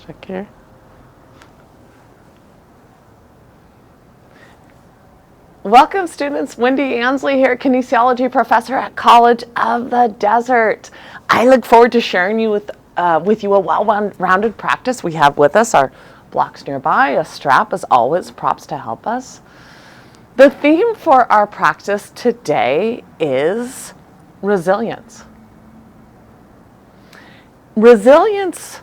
Check here. Welcome students, Wendy Ansley here, kinesiology professor at College of the Desert. I look forward to sharing with you a well-rounded practice. We have with us our blocks nearby, a strap as always, props to help us. The theme for our practice today is resilience. Resilience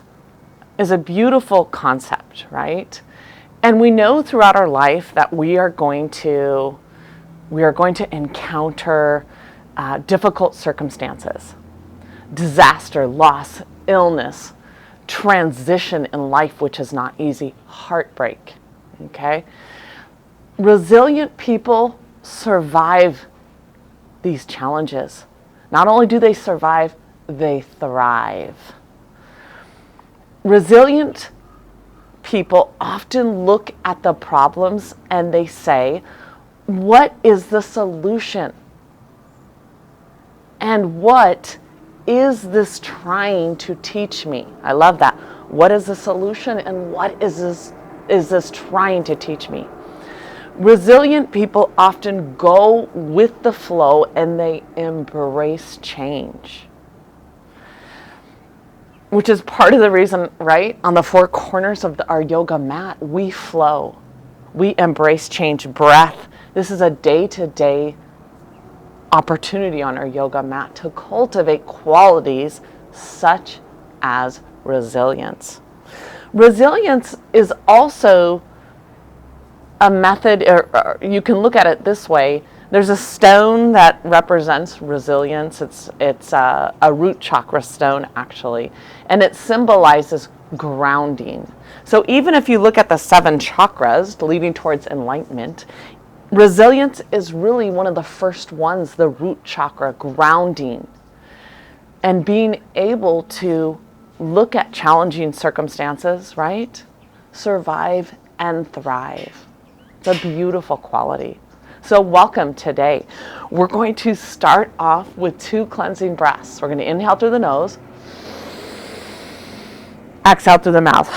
is a beautiful concept, right? And we know throughout our life that we are going to encounter difficult circumstances, disaster, loss, illness, transition in life, which is not easy, heartbreak, okay? Resilient people survive these challenges. Not only do they survive, they thrive. Resilient people often look at the problems and they say, what is the solution? And what is this trying to teach me? I love that. What is the solution and what is this trying to teach me? Resilient people often go with the flow and they embrace change. Which is part of the reason, right? On the four corners of our yoga mat, we flow. We embrace change, breath. This is a day-to-day opportunity on our yoga mat to cultivate qualities such as resilience. Resilience is also a method, or you can look at it this way. There's a stone that represents resilience. It's a root chakra stone, actually, and it symbolizes grounding. So even if you look at the 7 chakras leading towards enlightenment, resilience is really one of the first ones, the root chakra, grounding, and being able to look at challenging circumstances, right? Survive and thrive. It's a beautiful quality. So welcome today. We're going to start off with 2 cleansing breaths. We're going to inhale through the nose, exhale through the mouth.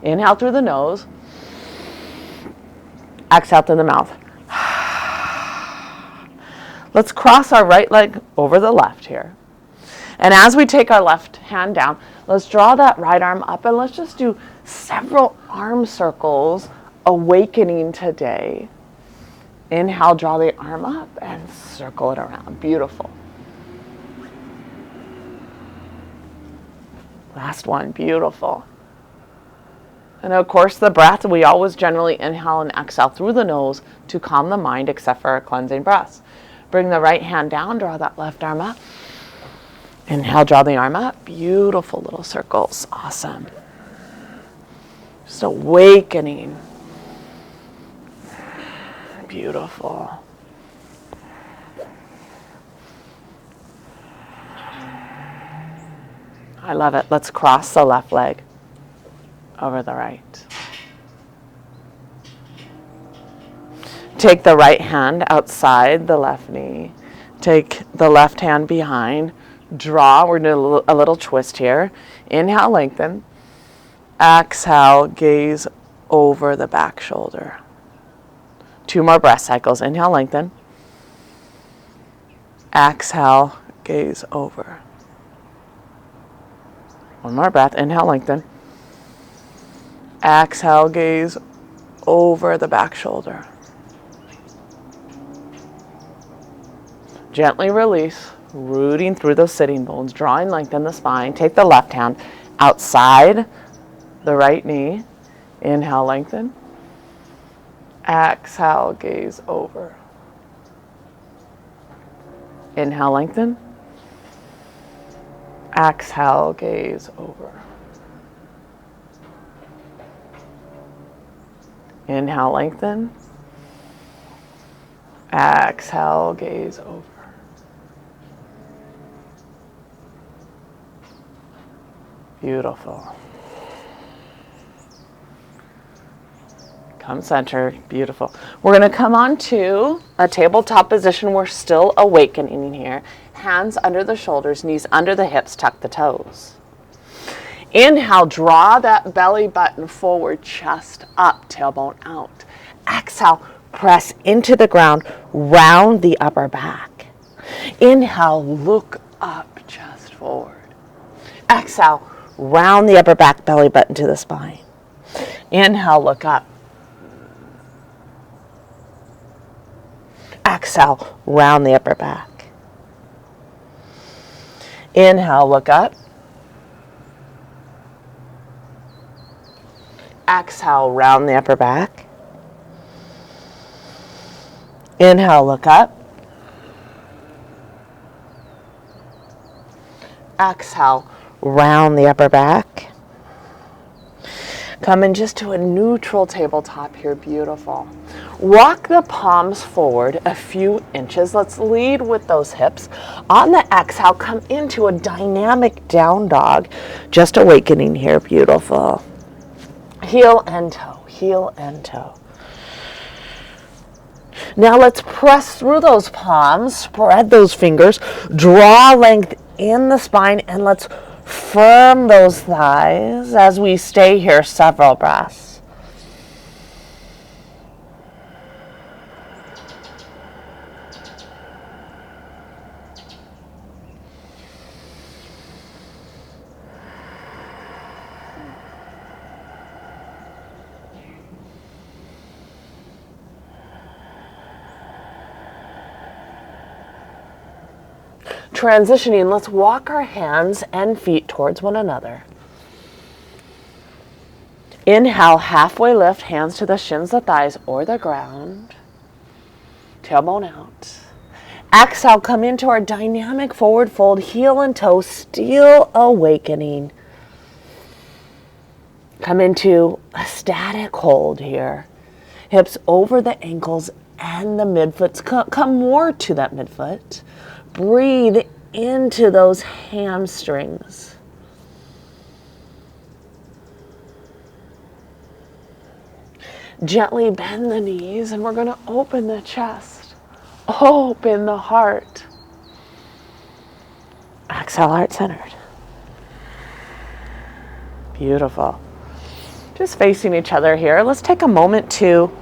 Inhale through the nose, exhale through the mouth. Let's cross our right leg over the left here. And as we take our left hand down, let's draw that right arm up and let's just do several arm circles, awakening today. Inhale, draw the arm up and circle it around. Beautiful. Last one, beautiful. And of course, the breath, we always generally inhale and exhale through the nose to calm the mind, except for our cleansing breaths. Bring the right hand down, draw that left arm up. Inhale, draw the arm up. Beautiful little circles. Awesome. Just awakening. Beautiful. I love it. Let's cross the left leg over the right. Take the right hand outside the left knee. Take the left hand behind. Draw. We're going to do a little twist here. Inhale, lengthen. Exhale, gaze over the back shoulder. 2 more breath cycles. Inhale, lengthen. Exhale, gaze over. 1 more breath. Inhale, lengthen. Exhale, gaze over the back shoulder. Gently release, rooting through those sitting bones, drawing length in the spine. Take the left hand outside the right knee. Inhale, lengthen. Exhale, gaze over. Inhale, lengthen. Exhale, gaze over. Inhale, lengthen. Exhale, gaze over. Beautiful. Come center. Beautiful. We're going to come on to a tabletop position. We're still awakening here. Hands under the shoulders, knees under the hips, tuck the toes. Inhale, draw that belly button forward, chest up, tailbone out. Exhale, press into the ground, round the upper back. Inhale, look up, chest forward. Exhale, round the upper back, belly button to the spine. Inhale, look up. Exhale, round the upper back. Inhale, look up. Exhale, round the upper back. Inhale, look up. Exhale, round the upper back. Come in just to a neutral tabletop here, beautiful. Walk the palms forward a few inches. Let's lead with those hips. On the exhale, come into a dynamic down dog. Just awakening here, beautiful. Heel and toe, heel and toe. Now let's press through those palms, spread those fingers, draw length in the spine, and let's firm those thighs as we stay here several breaths. Transitioning, let's walk our hands and feet towards one another. Inhale, halfway lift, hands to the shins, the thighs, or the ground. Tailbone out. Exhale, come into our dynamic forward fold, heel and toe, still awakening. Come into a static hold here. Hips over the ankles and the midfoot. Come more to that midfoot. Breathe into those hamstrings. Gently bend the knees, and we're going to open the chest, open the heart. Exhale, heart centered. Beautiful. Just facing each other here. Let's take a moment to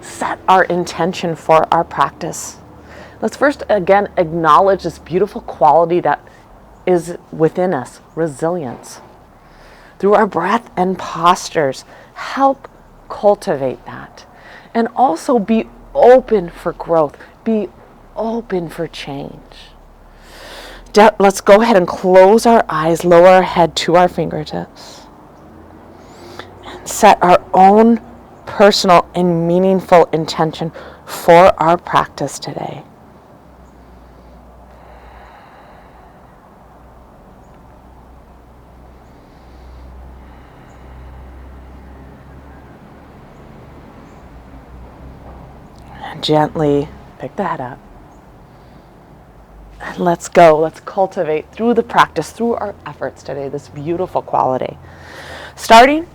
set our intention for our practice. Let's first, again, acknowledge this beautiful quality that is within us, resilience. Through our breath and postures, help cultivate that. And also be open for growth. Be open for change. Let's go ahead and close our eyes, lower our head to our fingertips. And set our own personal and meaningful intention for our practice today. Gently pick the head up. And let's go. Let's cultivate through the practice, through our efforts today, this beautiful quality. Starting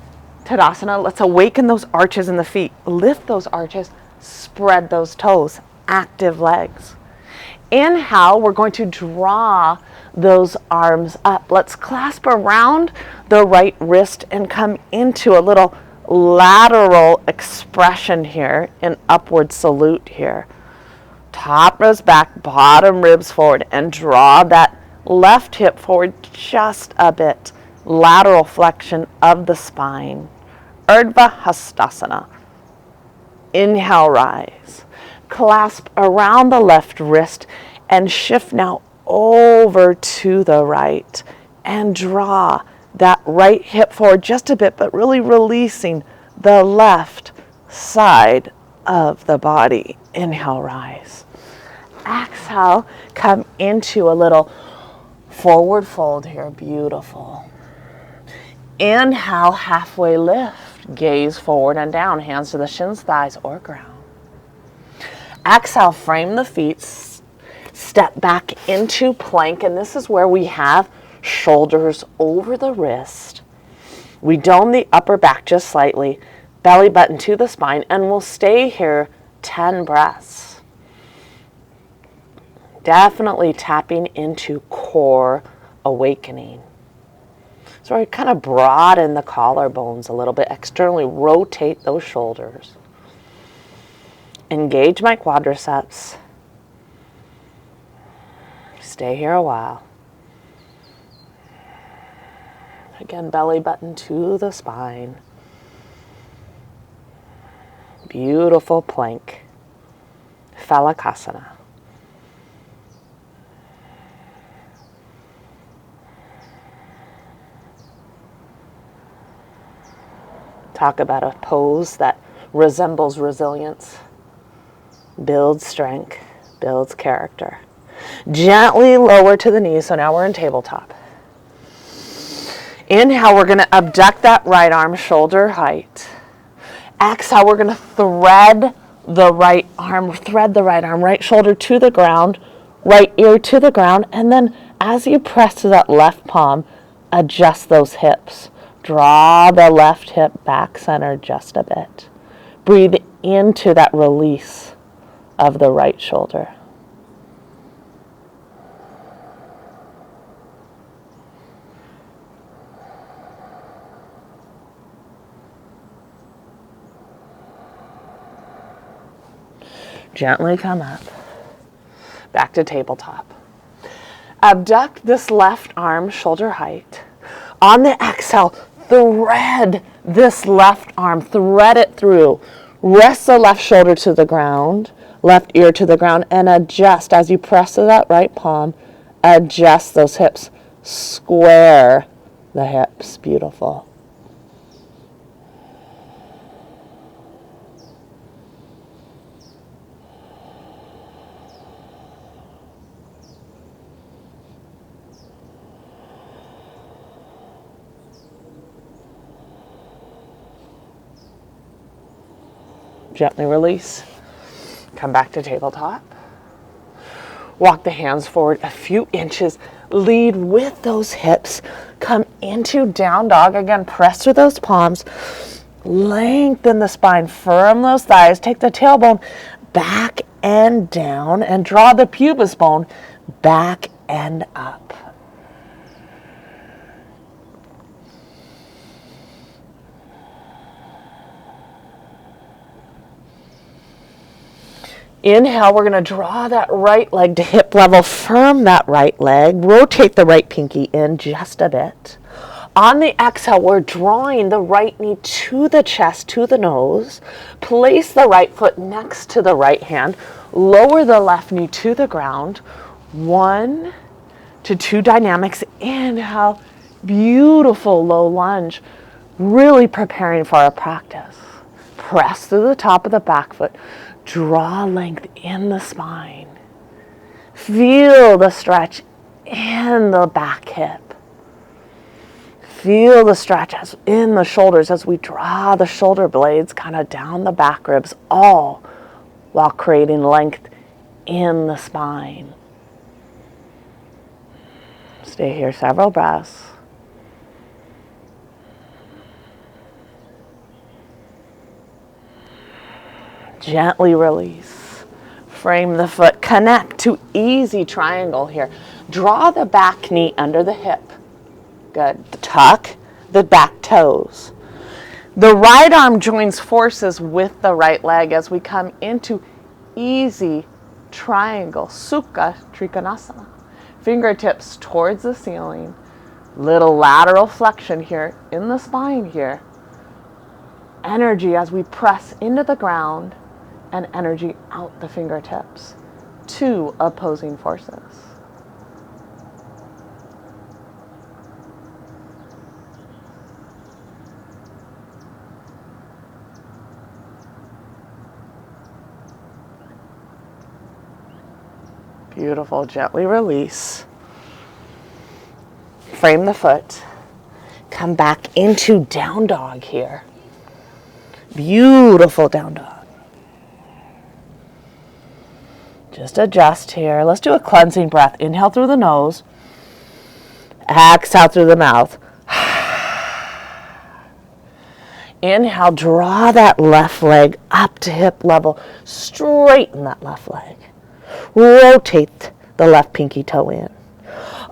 Tadasana, let's awaken those arches in the feet. Lift those arches, spread those toes, active legs. Inhale, we're going to draw those arms up. Let's clasp around the right wrist and come into a little lateral expression here, an upward salute here. Top ribs back, bottom ribs forward, and draw that left hip forward just a bit. Lateral flexion of the spine. Urdhva Hastasana. Inhale, rise. Clasp around the left wrist and shift now over to the right and draw that right hip forward just a bit, but really releasing the left side of the body. Inhale, rise. Exhale, come into a little forward fold here. Beautiful. Inhale, halfway lift. Gaze forward and down. Hands to the shins, thighs, or ground. Exhale, frame the feet. Step back into plank, and this is where we have shoulders over the wrist. We dome the upper back just slightly, belly button to the spine, and we'll stay here 10 breaths. Definitely tapping into core awakening. So I kind of broaden the collarbones a little bit, externally rotate those shoulders. Engage my quadriceps. Stay here a while. Again, belly button to the spine. Beautiful plank. Phalakasana. Talk about a pose that resembles resilience, builds strength, builds character. Gently lower to the knees, so now we're in tabletop. Inhale, we're going to abduct that right arm shoulder height. Exhale, we're going to thread the right arm, right shoulder to the ground, right ear to the ground, and then as you press to that left palm, adjust those hips. Draw the left hip back center just a bit. Breathe into that release of the right shoulder. Gently come up. Back to tabletop. Abduct this left arm shoulder height. On the exhale, thread this left arm, thread it through. Rest the left shoulder to the ground, left ear to the ground, and adjust as you press to that right palm. Adjust those hips. Square the hips. Beautiful. Gently release. Come back to tabletop. Walk the hands forward a few inches. Lead with those hips. Come into down dog. Again, press with those palms. Lengthen the spine. Firm those thighs. Take the tailbone back and down. And draw the pubis bone back and up. Inhale, we're going to draw that right leg to hip level, firm that right leg, rotate the right pinky in just a bit. On the exhale, we're drawing the right knee to the chest, to the nose. Place the right foot next to the right hand. Lower the left knee to the ground. 1 to 2 dynamics. Inhale, beautiful low lunge. Really preparing for our practice. Press through the top of the back foot. Draw length in the spine. Feel the stretch in the back hip. Feel the stretch in the shoulders as we draw the shoulder blades kind of down the back ribs, all while creating length in the spine. Stay here several breaths. Gently release. Frame the foot. Connect to easy triangle here. Draw the back knee under the hip. Good. Tuck the back toes. The right arm joins forces with the right leg as we come into easy triangle. Sukha Trikonasana. Fingertips towards the ceiling. Little lateral flexion here in the spine here. Energy as we press into the ground. And energy out the fingertips. 2 opposing forces. Beautiful. Gently release. Frame the foot. Come back into down dog here. Beautiful down dog. Just adjust here. Let's do a cleansing breath. Inhale through the nose. Exhale through the mouth. Inhale, draw that left leg up to hip level. Straighten that left leg. Rotate the left pinky toe in.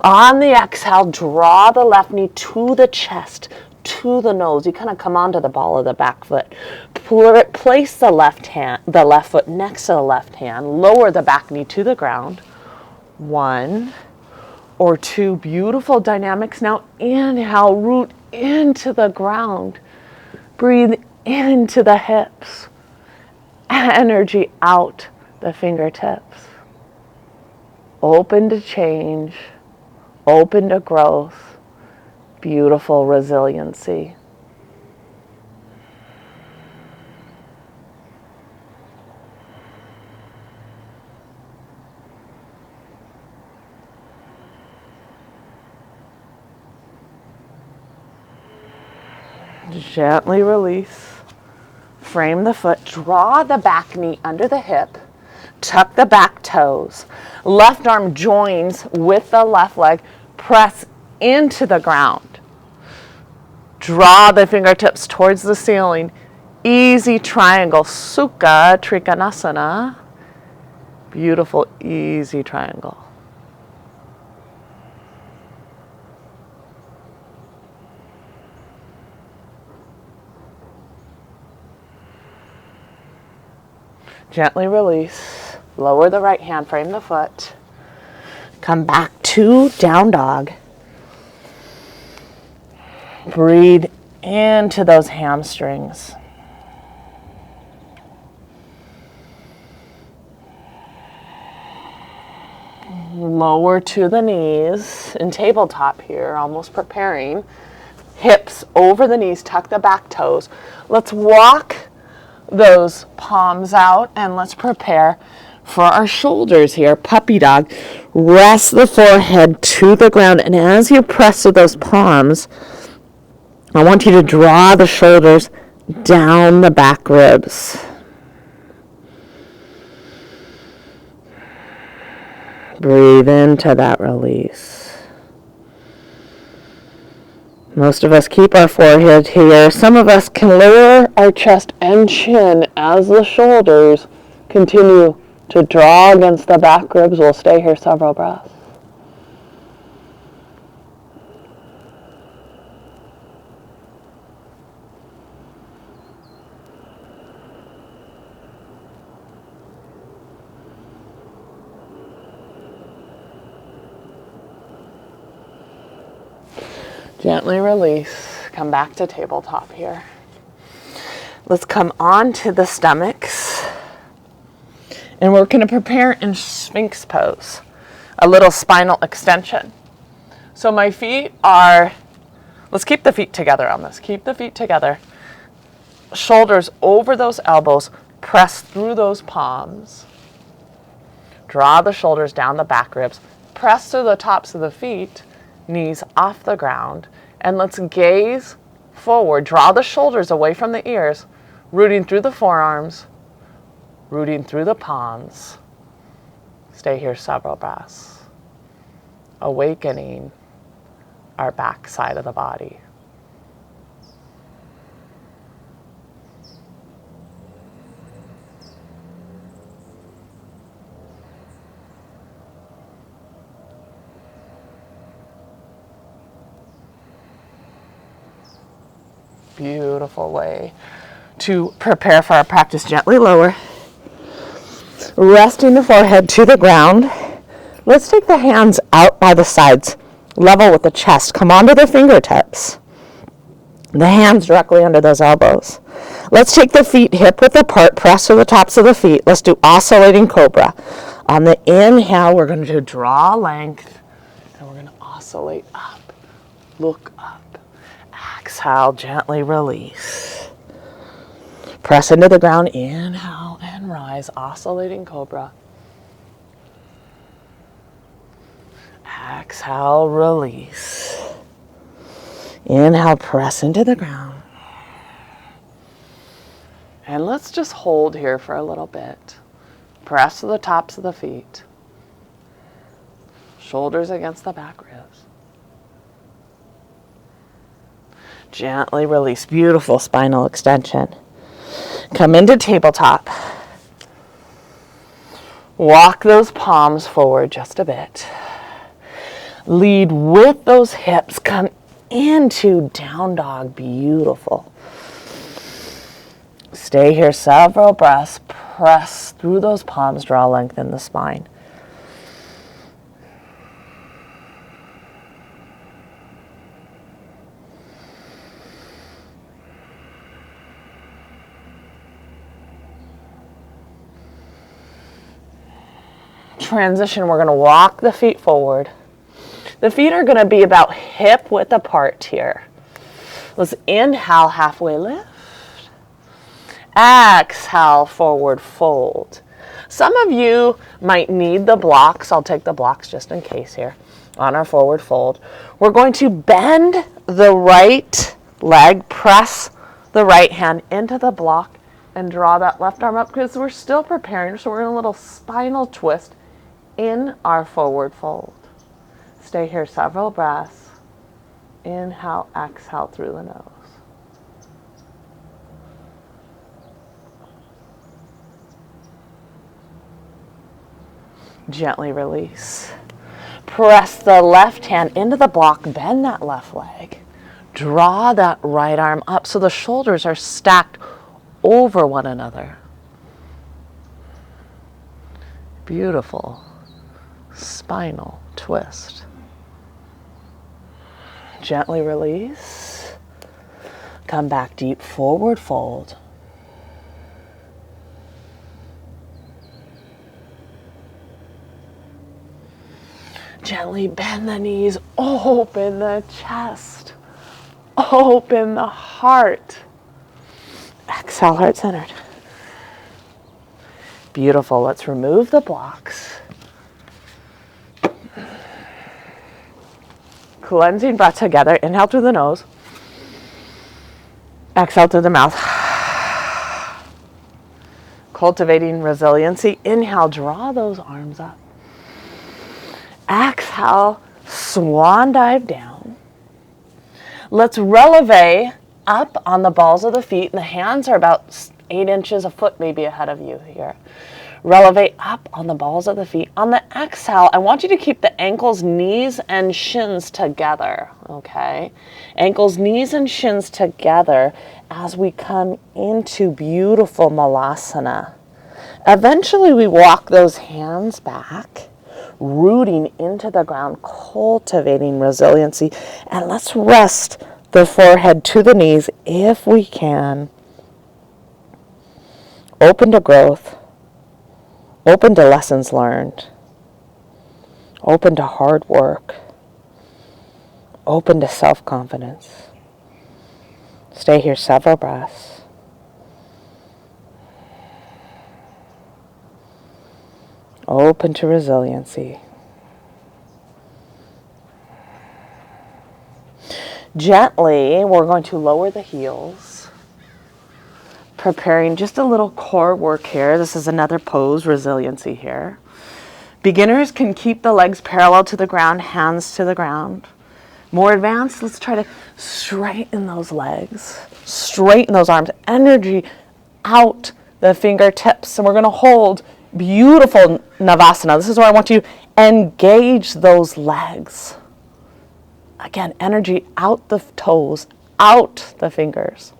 On the exhale, draw the left knee to the chest, to the nose. You kind of come onto the ball of the back foot. Place the left foot next to the left hand. Lower the back knee to the ground. 1 or 2 beautiful dynamics. Now inhale, root into the ground. Breathe into the hips. Energy out the fingertips. Open to change. Open to growth. Beautiful resiliency. Gently release. Frame the foot. Draw the back knee under the hip. Tuck the back toes. Left arm joins with the left leg. Press into the ground. Draw the fingertips towards the ceiling. Easy triangle. Sukha Trikonasana. Beautiful, easy triangle. Gently release. Lower the right hand, frame the foot. Come back to down dog. Breathe into those hamstrings. Lower to the knees in tabletop here, almost preparing. Hips over the knees, tuck the back toes. Let's walk those palms out and let's prepare for our shoulders here. Puppy dog. Rest the forehead to the ground, and as you press with those palms, I want you to draw the shoulders down the back ribs. Breathe into that release. Most of us keep our forehead here. Some of us can lower our chest and chin as the shoulders continue to draw against the back ribs. We'll stay here several breaths. Gently release. Come back to tabletop here. Let's come on to the stomachs. And we're going to prepare in Sphinx pose, a little spinal extension. So my feet are, let's keep the feet together on this. Keep the feet together. Shoulders over those elbows. Press through those palms. Draw the shoulders down the back ribs. Press to the tops of the feet. Knees off the ground, and let's gaze forward. Draw the shoulders away from the ears, rooting through the forearms, rooting through the palms. Stay here several breaths. Awakening our back side of the body. Beautiful way to prepare for our practice. Gently lower. Resting the forehead to the ground. Let's take the hands out by the sides, level with the chest. Come onto the fingertips. The hands directly under those elbows. Let's take the feet hip width apart, press to the tops of the feet. Let's do oscillating cobra. On the inhale, we're going to draw length, and we're going to oscillate up. Look up. Exhale, gently release. Press into the ground, inhale and rise, oscillating cobra. Exhale, release. Inhale, press into the ground. And let's just hold here for a little bit. Press to the tops of the feet. Shoulders against the back ribs. Gently release. Beautiful spinal extension. Come into tabletop. Walk those palms forward just a bit. Lead with those hips. Come into down dog. Beautiful. Stay here several breaths. Press through those palms. Draw length in the spine. Transition, we're going to walk the feet forward. The feet are going to be about hip width apart here. Let's inhale, halfway lift. Exhale, forward fold. Some of you might need the blocks. I'll take the blocks just in case here on our forward fold. We're going to bend the right leg, press the right hand into the block, and draw that left arm up because we're still preparing. So we're in a little spinal twist in our forward fold. Stay here several breaths. Inhale, exhale through the nose. Gently release. Press the left hand into the block, bend that left leg. Draw that right arm up so the shoulders are stacked over one another. Beautiful. Spinal twist. Gently release. Come back deep, forward fold. Gently bend the knees, open the chest, open the heart. Exhale, heart centered. Beautiful. Let's remove the blocks. Cleansing breath together. Inhale through the nose. Exhale through the mouth. Cultivating resiliency. Inhale, draw those arms up. Exhale, swan dive down. Let's releve up on the balls of the feet. And the hands are about 8 inches, a foot maybe ahead of you here. Releve up on the balls of the feet. On the exhale, I want you to keep the ankles, knees, and shins together, okay? Ankles, knees, and shins together as we come into beautiful Malasana. Eventually, we walk those hands back, rooting into the ground, cultivating resiliency. And let's rest the forehead to the knees if we can. Open to growth. Open to lessons learned. Open to hard work. Open to self-confidence. Stay here several breaths. Open to resiliency. Gently, we're going to lower the heels. Preparing just a little core work here. This is another pose, resiliency here. Beginners can keep the legs parallel to the ground, hands to the ground. More advanced, let's try to straighten those legs, straighten those arms, energy out the fingertips. And we're going to hold beautiful Navasana. This is where I want you to engage those legs. Again, energy out the toes, out the fingers.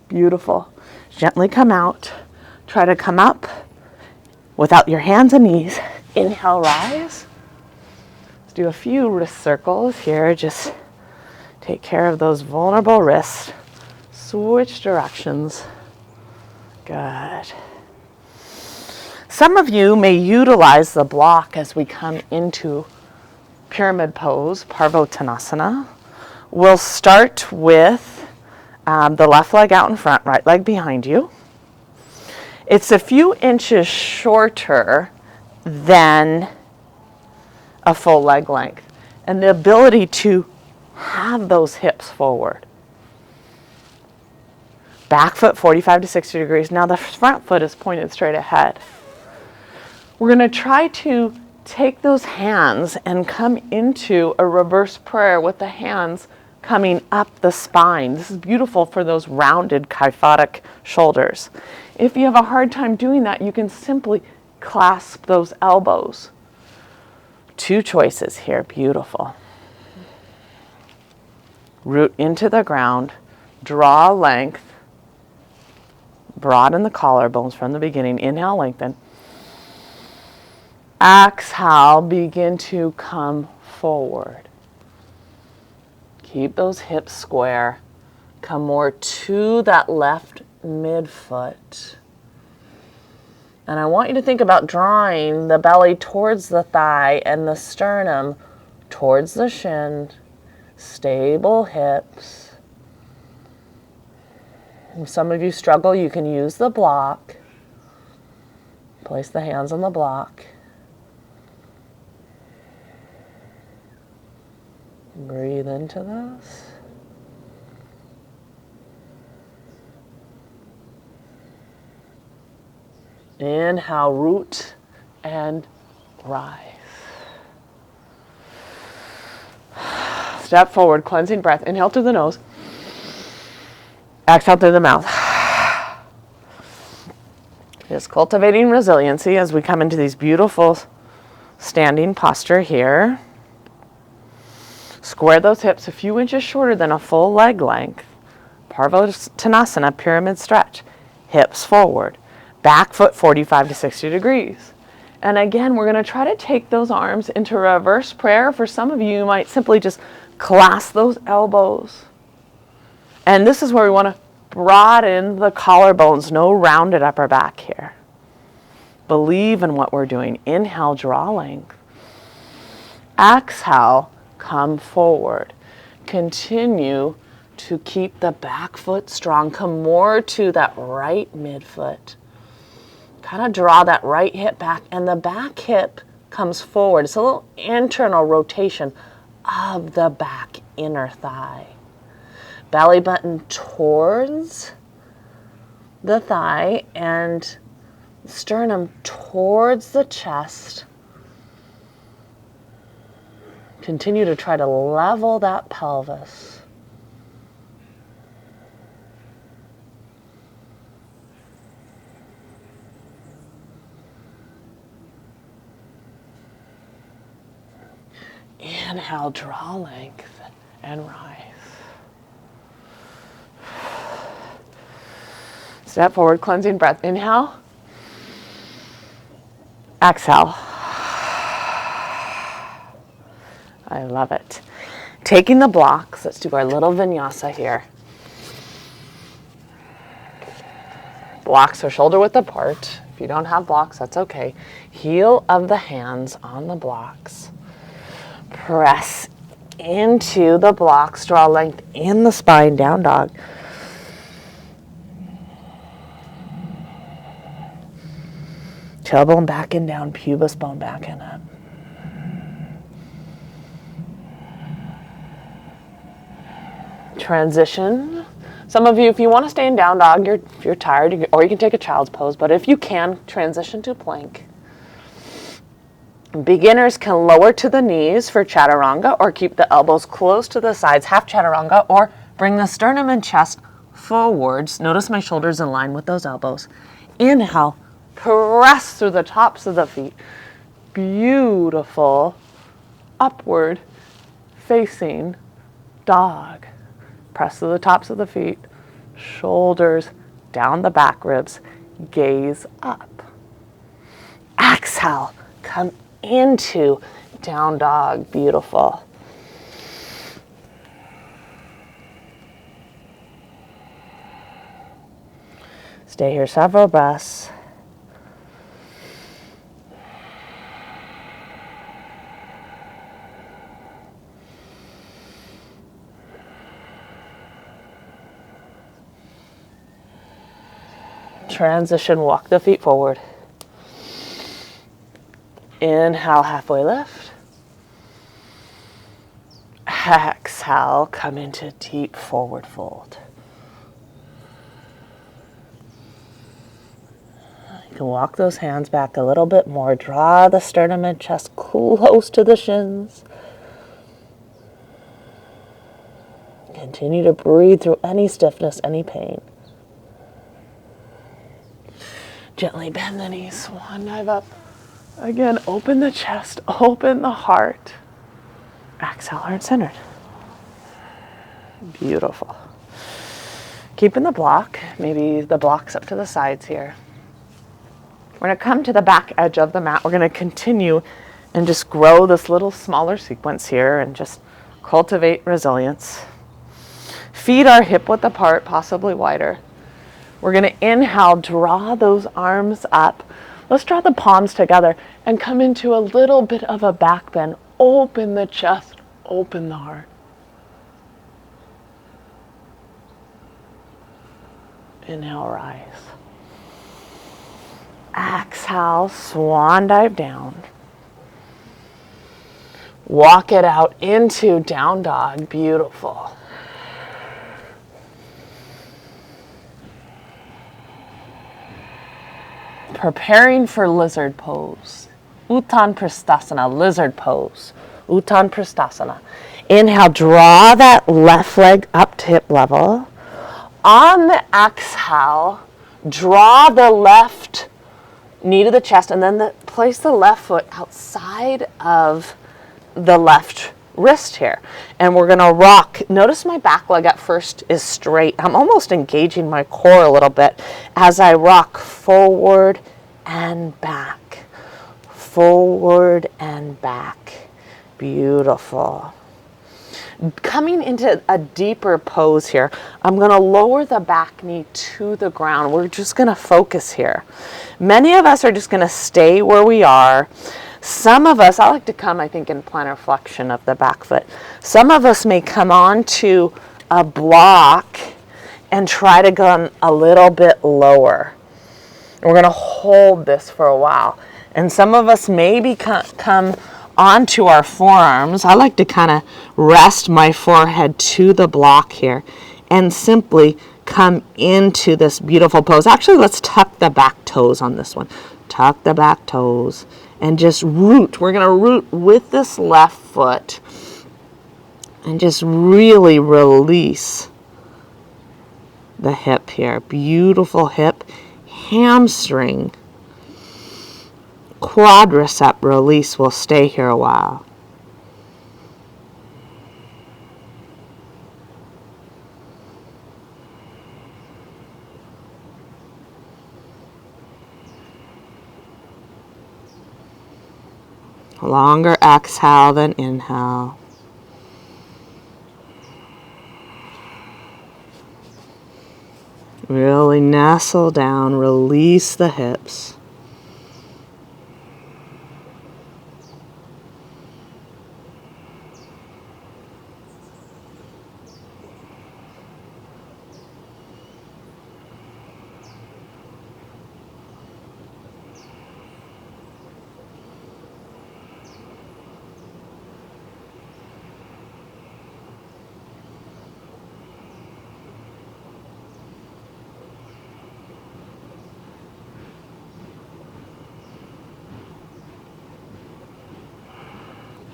Beautiful. Gently come out. Try to come up without your hands and knees. Inhale, rise. Let's do a few wrist circles here. Just take care of those vulnerable wrists. Switch directions. Good. Some of you may utilize the block as we come into pyramid pose, Parvottanasana. We'll start with the left leg out in front, right leg behind you. It's a few inches shorter than a full leg length, and the ability to have those hips forward. Back foot 45 to 60 degrees. Now the front foot is pointed straight ahead. We're going to try to take those hands and come into a reverse prayer with the hands coming up the spine. This is beautiful for those rounded kyphotic shoulders. If you have a hard time doing that, you can simply clasp those elbows. Two choices here. Beautiful. Root into the ground, draw length, broaden the collarbones from the beginning. Inhale, lengthen. Exhale, begin to come forward. Keep those hips square. Come more to that left midfoot. And I want you to think about drawing the belly towards the thigh and the sternum towards the shin. Stable hips. If some of you struggle, you can use the block. Place the hands on the block. Breathe into this. Inhale, root and rise. Step forward, cleansing breath. Inhale through the nose. Exhale through the mouth. Just cultivating resiliency as we come into these beautiful standing posture here. Square those hips a few inches shorter than a full leg length. Parvottanasana, pyramid stretch. Hips forward. Back foot 45 to 60 degrees. And again, we're going to try to take those arms into reverse prayer. For some of you, you might simply just clasp those elbows. And this is where we want to broaden the collarbones, no rounded upper back here. Believe in what we're doing. Inhale, draw length. Exhale, come forward. Continue to keep the back foot strong. Come more to that right midfoot. Kind of draw that right hip back, and the back hip comes forward. It's a little internal rotation of the back inner thigh. Belly button towards the thigh and sternum towards the chest. Continue to try to level that pelvis. Inhale, draw length and rise. Step forward, cleansing breath. Inhale. Exhale. I love it. Taking the blocks, let's do our little vinyasa here. Blocks are shoulder width apart. If you don't have blocks, that's okay. Heel of the hands on the blocks. Press into the blocks, draw length in the spine, down dog. Tailbone back and down, pubis bone back and up. Transition. Some of you, if you want to stay in down dog, if you're tired, or you can take a child's pose, but if you can, transition to plank. Beginners can lower to the knees for chaturanga or keep the elbows close to the sides, half chaturanga, or bring the sternum and chest forwards. Notice my shoulders in line with those elbows. Inhale, press through the tops of the feet. Beautiful upward facing dog. Press through the tops of the feet, shoulders down the back ribs, gaze up. Exhale, come into down dog. Beautiful. Stay here several breaths. Transition, walk the feet forward. Inhale, halfway lift. Exhale, come into deep forward fold. You can walk those hands back a little bit more. Draw the sternum and chest close to the shins. Continue to breathe through any stiffness, any pain. Gently bend the knees, swan dive up. Again, open the chest, open the heart. Exhale, heart centered. Beautiful. Keeping the block, maybe the block's up to the sides here. We're going to come to the back edge of the mat. We're going to continue and just grow this little smaller sequence here and just cultivate resilience. Feet are hip width apart, possibly wider. We're going to inhale, draw those arms up. Let's draw the palms together and come into a little bit of a back bend. Open the chest, open the heart. Inhale, rise. Exhale, swan dive down. Walk it out into down dog. Beautiful. Preparing for lizard pose. Uttan Pristasana, lizard pose. Uttan Pristasana. Inhale, draw that left leg up to hip level. On the exhale, draw the left knee to the chest and then place the left foot outside of the left wrist here. And we're gonna rock. Notice my back leg at first is straight. I'm almost engaging my core a little bit as I rock forward and back. Forward and back. Beautiful. Coming into a deeper pose here, I'm going to lower the back knee to the ground. We're just going to focus here. Many of us are just going to stay where we are. Some of us, I like to come, I think, in plantar flexion of the back foot. Some of us may come onto a block and try to go a little bit lower. We're going to hold this for a while. And some of us maybe come onto our forearms. I like to kind of rest my forehead to the block here and simply come into this beautiful pose. Actually, let's tuck the back toes on this one. Tuck the back toes and just root. We're going to root with this left foot and just really release the hip here. Beautiful hip, hamstring, quadricep release. Will stay here a while. Longer exhale than inhale. Really nestle down, release the hips.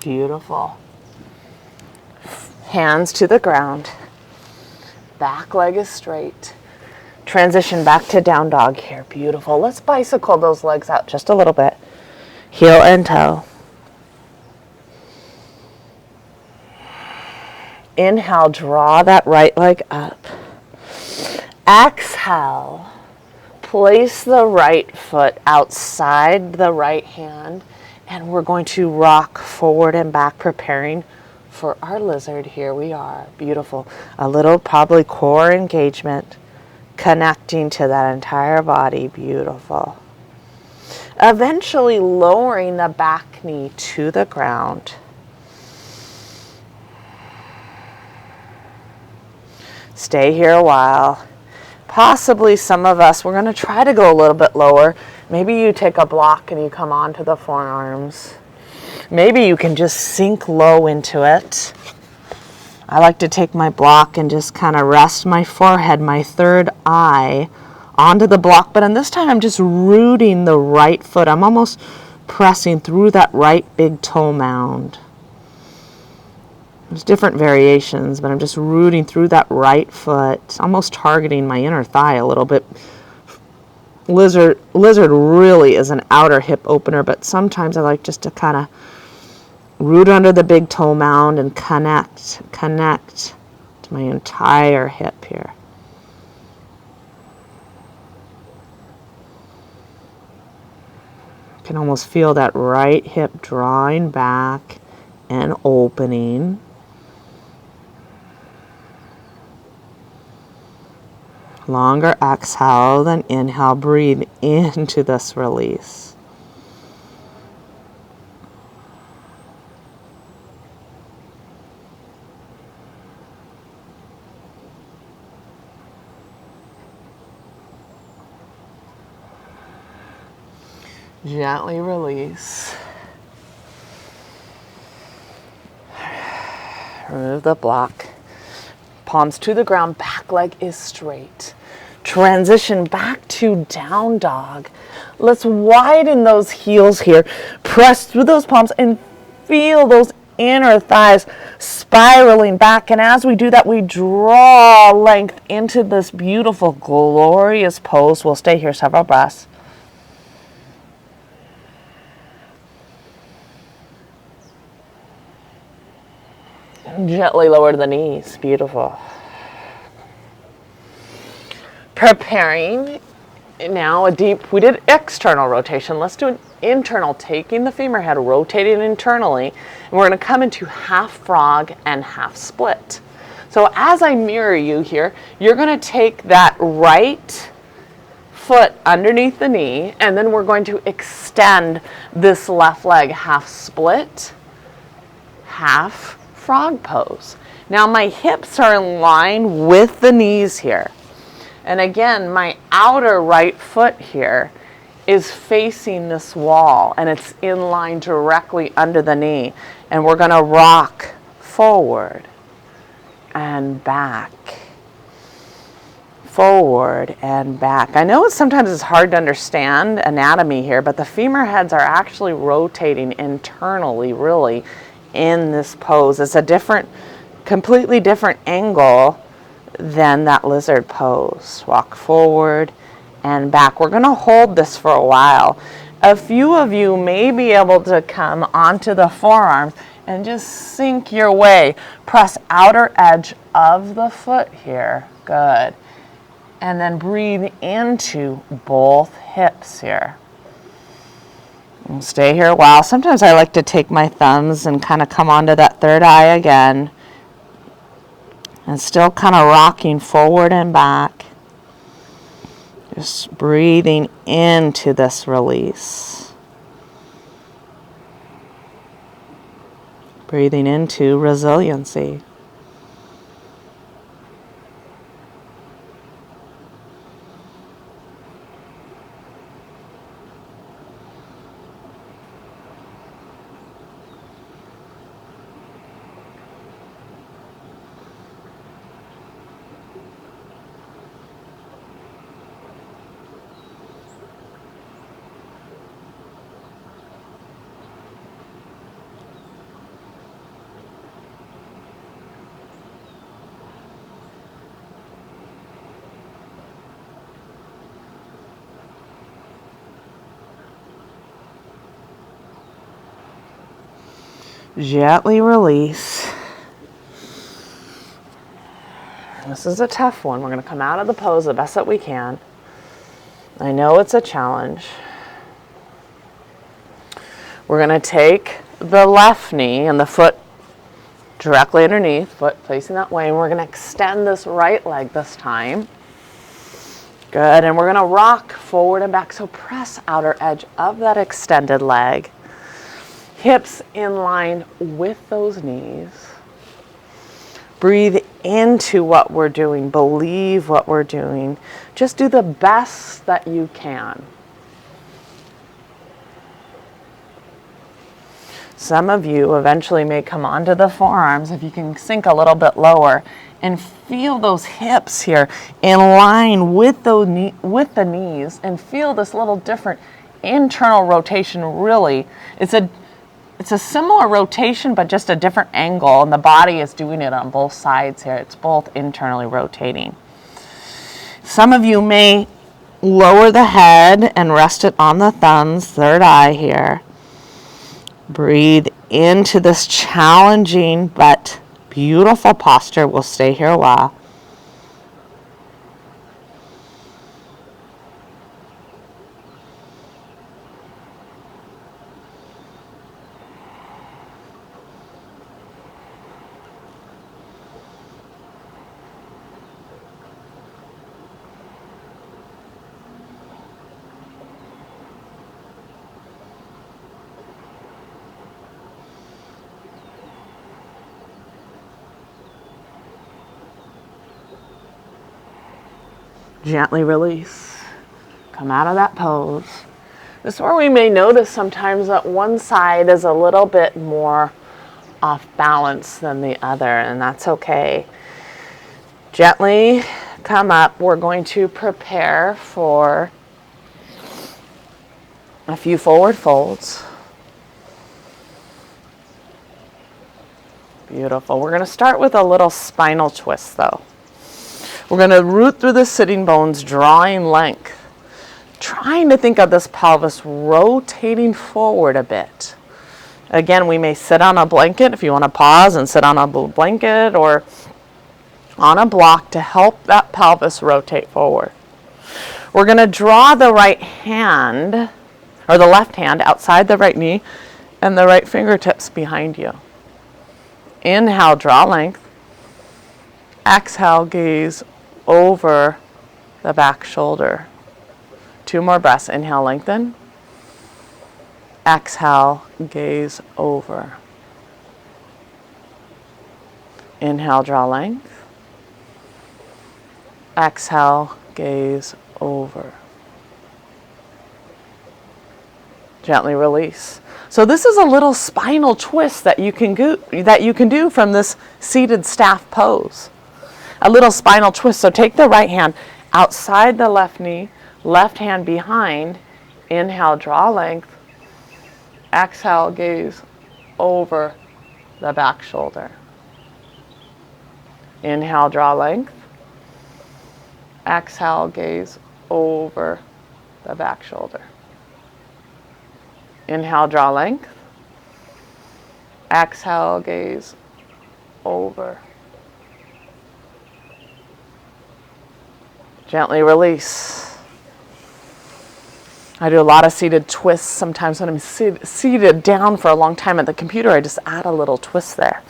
Beautiful. Hands to the ground. Back leg is straight. Transition back to down dog here. Beautiful. Let's bicycle those legs out just a little bit. Heel and toe. Inhale, draw that right leg up. Exhale, place the right foot outside the right hand. And we're going to rock forward and back, preparing for our lizard. Here we are. Beautiful. A little probably core engagement, connecting to that entire body. Beautiful. Eventually lowering the back knee to the ground. Stay here a while. Possibly some of us, we're going to try to go a little bit lower. Maybe you take a block and you come onto the forearms. Maybe you can just sink low into it. I like to take my block and just kind of rest my forehead, my third eye, onto the block, but this time I'm just rooting the right foot. I'm almost pressing through that right big toe mound. There's different variations, but I'm just rooting through that right foot, almost targeting my inner thigh a little bit. Lizard really is an outer hip opener, but sometimes I like just to kind of root under the big toe mound and connect to my entire hip here. You can almost feel that right hip drawing back and opening. Longer exhale than inhale. Breathe into this release. Gently release. Remove the block. Palms to the ground, back leg is straight. Transition back to down dog. Let's widen those heels here. Press through those palms and feel those inner thighs spiraling back. And as we do that, we draw length into this beautiful, glorious pose. We'll stay here several breaths. Gently lower the knees. Beautiful. Preparing now we did external rotation. Let's do an internal, taking the femur head, rotating internally. And we're going to come into half frog and half split. So as I mirror you here, you're going to take that right foot underneath the knee, and then we're going to extend this left leg, half split, half frog pose. Now my hips are in line with the knees here. And again, my outer right foot here is facing this wall, and it's in line directly under the knee. And we're going to rock forward and back. Forward and back. I know sometimes it's hard to understand anatomy here, but the femur heads are actually rotating internally, really, in this pose. It's a completely different angle than that lizard pose. Walk forward and back. We're going to hold this for a while. A few of you may be able to come onto the forearms and just sink your way. Press outer edge of the foot here. Good. And then breathe into both hips here. And stay here a while. Sometimes I like to take my thumbs and kind of come onto that third eye again. And still kind of rocking forward and back. Just breathing into this release. Breathing into resiliency. Gently release. This is a tough one. We're going to come out of the pose the best that we can. I know it's a challenge. We're going to take the left knee and the foot directly underneath, foot facing that way, and we're going to extend this right leg this time. Good, and we're going to rock forward and back. So press outer edge of that extended leg. Hips in line with those knees. Breathe into what we're doing. Believe what we're doing. Just do the best that you can. Some of you eventually may come onto the forearms if you can sink a little bit lower And feel those hips here in line with the knees, and feel this little different internal rotation. Really, it's a similar rotation, but just a different angle, and the body is doing it on both sides here. It's both internally rotating. Some of you may lower the head and rest it on the thumbs, third eye here. Breathe into this challenging but beautiful posture. We'll stay here a while. Gently release. Come out of that pose. This is where we may notice sometimes that one side is a little bit more off balance than the other, and that's okay. Gently come up. We're going to prepare for a few forward folds. Beautiful. We're going to start with a little spinal twist though. We're going to root through the sitting bones, drawing length. Trying to think of this pelvis rotating forward a bit. Again, we may sit on a blanket if you want to pause and sit on a blanket or on a block to help that pelvis rotate forward. We're going to draw the right hand, or the left hand, outside the right knee and the right fingertips behind you. Inhale, draw length. Exhale, gaze over the back shoulder. 2 more breaths. Inhale, lengthen. Exhale, gaze over. Inhale, draw length. Exhale, gaze over. Gently release. So this is a little spinal twist that you can do from this seated staff pose. A little spinal twist. So take the right hand outside the left knee, left hand behind. Inhale, draw length. Exhale, gaze over the back shoulder. Inhale, draw length. Exhale, gaze over the back shoulder. Inhale, draw length. Exhale, gaze over. Gently release. I do a lot of seated twists. Sometimes when I'm seated down for a long time at the computer, I just add a little twist there.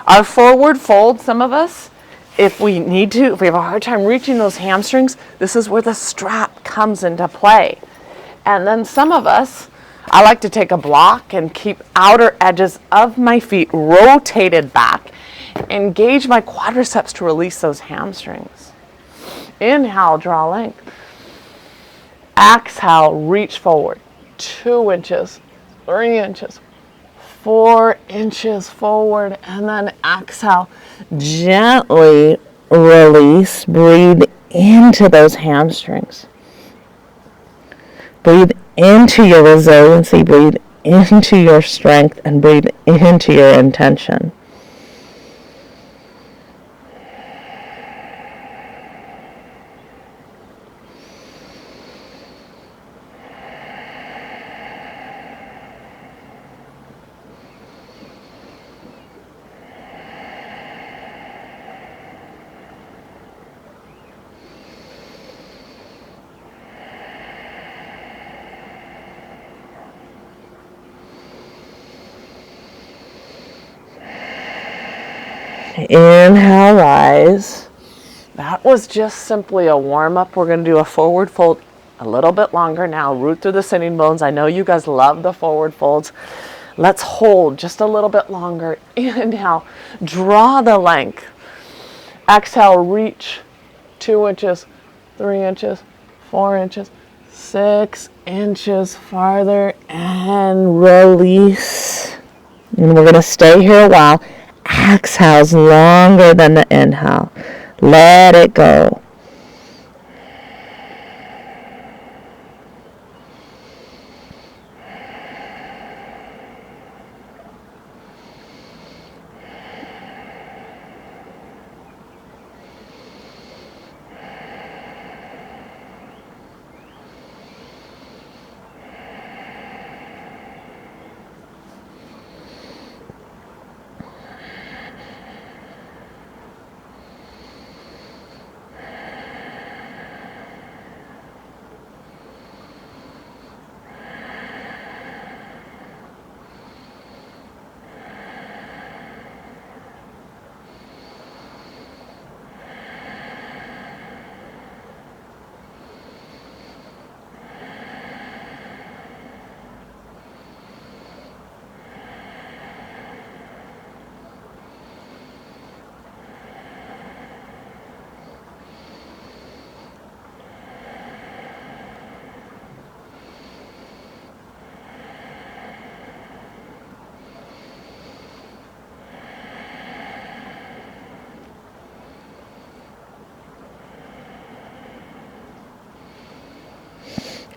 Our forward fold, some of us, if we have a hard time reaching those hamstrings, this is where the strap comes into play. And then some of us, I like to take a block and keep outer edges of my feet rotated back. Engage my quadriceps to release those hamstrings. Inhale, draw length. Exhale, reach forward. 2 inches, 3 inches, 4 inches forward, and then exhale. Gently release. Breathe into those hamstrings. Breathe into your resiliency. Breathe into your strength, and breathe into your intention. Inhale, rise. That was just simply a warm-up. We're going to do a forward fold a little bit longer now. Root through the sitting bones. I know you guys love the forward folds. Let's hold just a little bit longer. Inhale, draw the length. Exhale, reach 2 inches, 3 inches, 4 inches, 6 inches farther, and release. And we're going to stay here a while. Exhale's longer than the inhale. Let it go.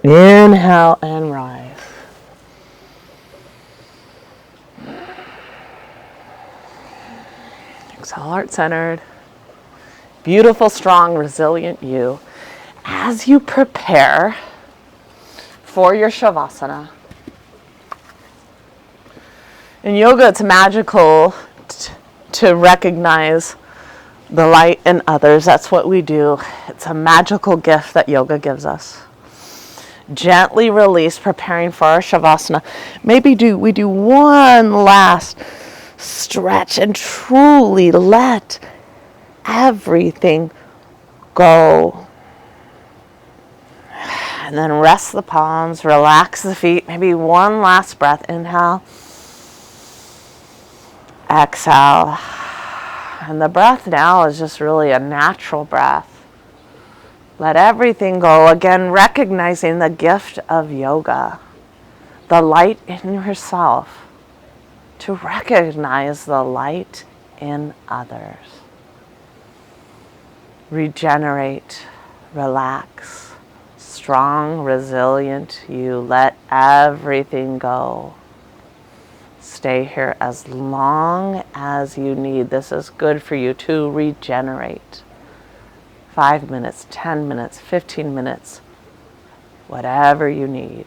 Inhale and rise. Exhale, heart-centered. Beautiful, strong, resilient you. As you prepare for your Shavasana. In yoga, it's magical to recognize the light in others. That's what we do. It's a magical gift that yoga gives us. Gently release, preparing for our Shavasana. Maybe we do one last stretch and truly let everything go. And then rest the palms, relax the feet. Maybe one last breath. Inhale. Exhale. And the breath now is just really a natural breath. Let everything go. Again, recognizing the gift of yoga, the light in yourself, to recognize the light in others. Regenerate, relax, strong, resilient you. Let everything go. Stay here as long as you need. This is good for you to regenerate. 5 minutes, 10 minutes, 15 minutes, whatever you need.